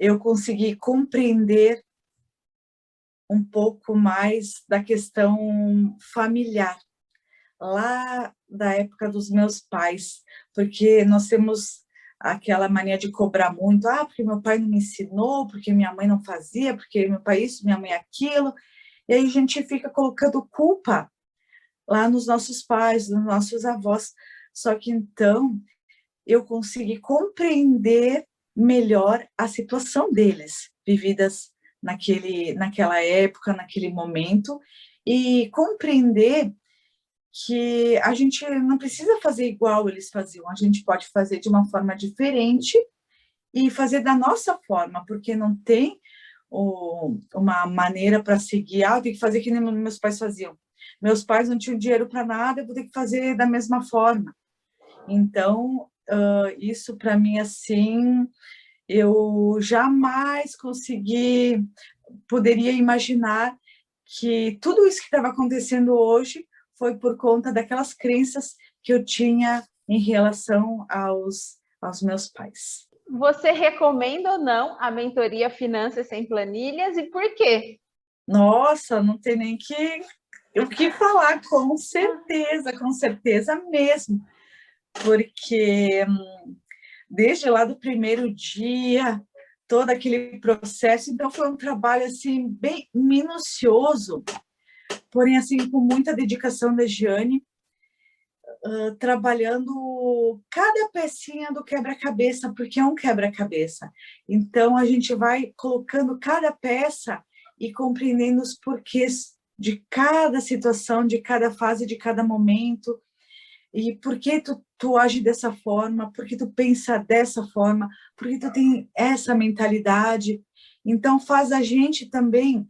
eu consegui compreender um pouco mais da questão familiar, lá da época dos meus pais, porque nós temos aquela mania de cobrar muito, porque meu pai não me ensinou, porque minha mãe não fazia, porque meu pai isso, minha mãe aquilo, e aí a gente fica colocando culpa lá nos nossos pais, nos nossos avós, só que então eu consegui compreender melhor a situação deles, vividas naquela época, naquele momento, e compreender que a gente não precisa fazer igual eles faziam, a gente pode fazer de uma forma diferente e fazer da nossa forma, porque não tem uma maneira para seguir, eu tenho que fazer que nem meus pais faziam. Meus pais não tinham dinheiro para nada, eu vou ter que fazer da mesma forma. Então, isso para mim, assim, eu jamais poderia imaginar que tudo isso que estava acontecendo hoje foi por conta daquelas crenças que eu tinha em relação aos meus pais. Você recomenda ou não a mentoria Finanças Sem Planilhas e por quê? Nossa, não tem nem o que falar, com certeza mesmo, porque desde lá do primeiro dia, todo aquele processo, então foi um trabalho assim bem minucioso, porém assim com muita dedicação da Giane, trabalhando cada pecinha do quebra-cabeça, porque é um quebra-cabeça. Então a gente vai colocando cada peça e compreendendo os porquês de cada situação, de cada fase, de cada momento. E por que tu age dessa forma? Por que tu pensa dessa forma? Por que tu tem essa mentalidade? Então, faz a gente também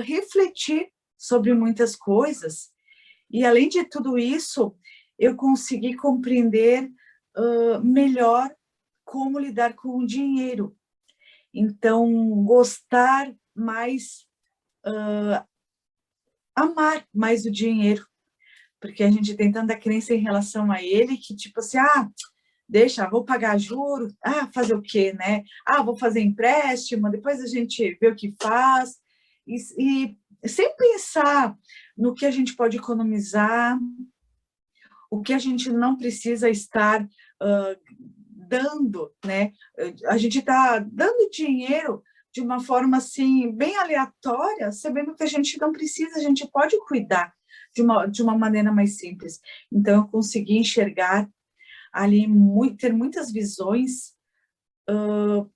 refletir sobre muitas coisas. E, além de tudo isso, eu consegui compreender melhor como lidar com o dinheiro. Então, gostar mais, amar mais o dinheiro, porque a gente tem tanta crença em relação a ele que, tipo assim, deixa, vou pagar juros, fazer o quê, né? Vou fazer empréstimo, depois a gente vê o que faz, e sem pensar no que a gente pode economizar, o que a gente não precisa estar dando, né? A gente está dando dinheiro de uma forma, assim, bem aleatória, sabendo que a gente não precisa, a gente pode cuidar de uma maneira mais simples. Então, eu consegui enxergar ali, ter muitas visões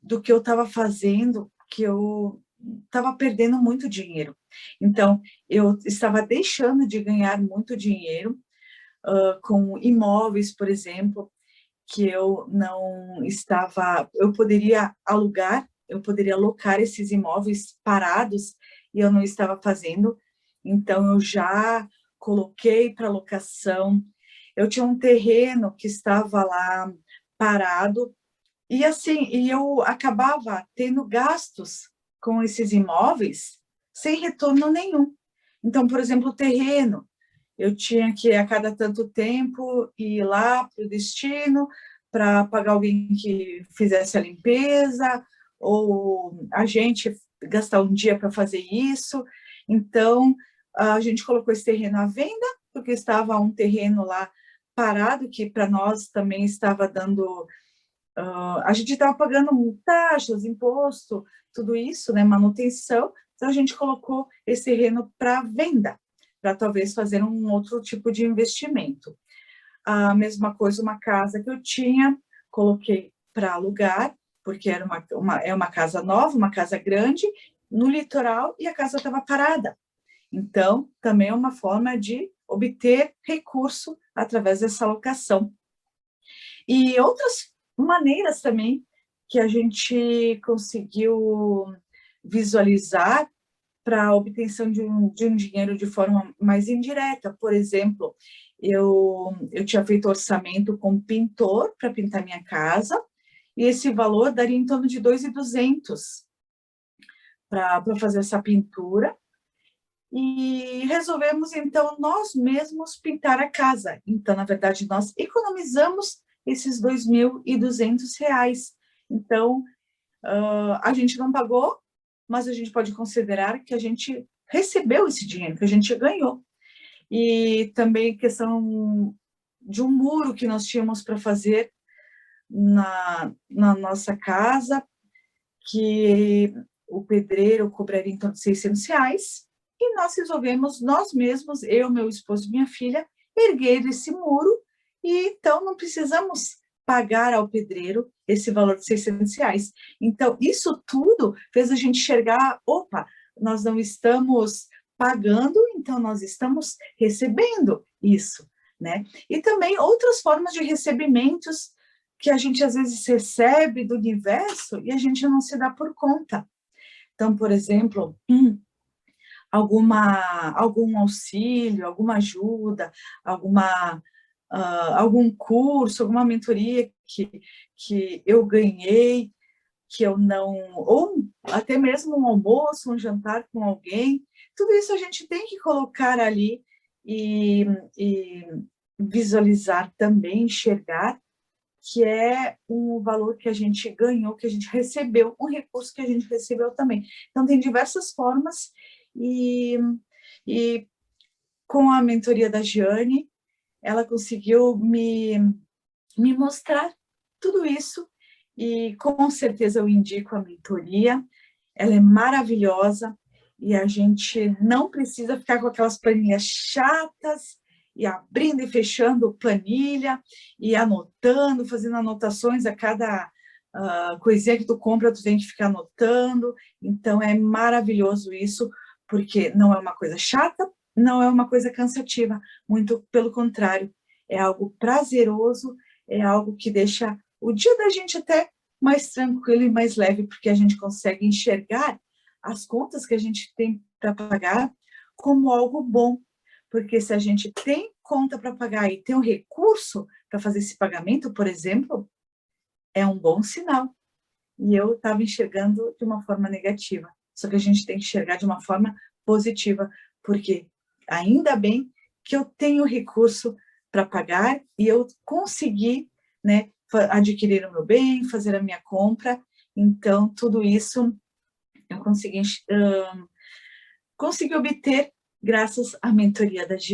do que eu estava fazendo, que eu estava perdendo muito dinheiro. Então, eu estava deixando de ganhar muito dinheiro com imóveis, por exemplo, que eu não estava... Eu poderia alugar, eu poderia alocar esses imóveis parados, e eu não estava fazendo. Então, eu já coloquei para locação. Eu tinha um terreno que estava lá parado, e assim, eu acabava tendo gastos com esses imóveis sem retorno nenhum. Então, por exemplo, o terreno, eu tinha que, a cada tanto tempo, ir lá para o destino para pagar alguém que fizesse a limpeza, ou a gente gastar um dia para fazer isso. Então, a gente colocou esse terreno à venda, porque estava um terreno lá parado, que para nós também estava dando... a gente estava pagando taxas, imposto, tudo isso, né, manutenção. Então, a gente colocou esse terreno para venda, para talvez fazer um outro tipo de investimento. A mesma coisa, uma casa que eu tinha, coloquei para alugar, porque era uma casa nova, uma casa grande, no litoral, e a casa estava parada. Então, também é uma forma de obter recurso através dessa locação. E outras maneiras também que a gente conseguiu visualizar para a obtenção de um dinheiro de forma mais indireta. Por exemplo, eu tinha feito orçamento com pintor para pintar minha casa, e esse valor daria em torno de 2.200 para fazer essa pintura, e resolvemos, então, nós mesmos pintar a casa. Então, na verdade, nós economizamos esses R$ 2.200. Então, a gente não pagou, mas a gente pode considerar que a gente recebeu esse dinheiro, que a gente ganhou. E também questão de um muro que nós tínhamos para fazer na nossa casa, que o pedreiro cobraria em torno de R$ 600, e nós resolvemos, nós mesmos, eu, meu esposo e minha filha, erguer esse muro, e então não precisamos pagar ao pedreiro esse valor de R$ 600. Então, isso tudo fez a gente enxergar, opa, nós não estamos pagando, então nós estamos recebendo isso, né? E também outras formas de recebimentos que a gente às vezes recebe do universo e a gente não se dá por conta. Então, por exemplo, algum auxílio, alguma ajuda, algum curso, alguma mentoria que eu ganhei, que eu não... Ou até mesmo um almoço, um jantar com alguém, tudo isso a gente tem que colocar ali e visualizar também, enxergar, que é um valor que a gente ganhou, que a gente recebeu, um recurso que a gente recebeu também. Então, tem diversas formas, e com a mentoria da Giane, ela conseguiu me mostrar tudo isso, e com certeza eu indico a mentoria, ela é maravilhosa, e a gente não precisa ficar com aquelas planilhas chatas, e abrindo e fechando planilha, e anotando, fazendo anotações a cada coisinha que tu compra, tu tem que ficar anotando. Então, é maravilhoso isso, porque não é uma coisa chata, não é uma coisa cansativa, muito pelo contrário, é algo prazeroso, é algo que deixa o dia da gente até mais tranquilo e mais leve, porque a gente consegue enxergar as contas que a gente tem para pagar como algo bom, porque se a gente tem conta para pagar e tem um recurso para fazer esse pagamento, por exemplo, é um bom sinal. E eu estava enxergando de uma forma negativa, só que a gente tem que enxergar de uma forma positiva, porque ainda bem que eu tenho recurso para pagar e eu consegui, né, adquirir o meu bem, fazer a minha compra. Então, tudo isso eu consegui obter graças à mentoria da Giane.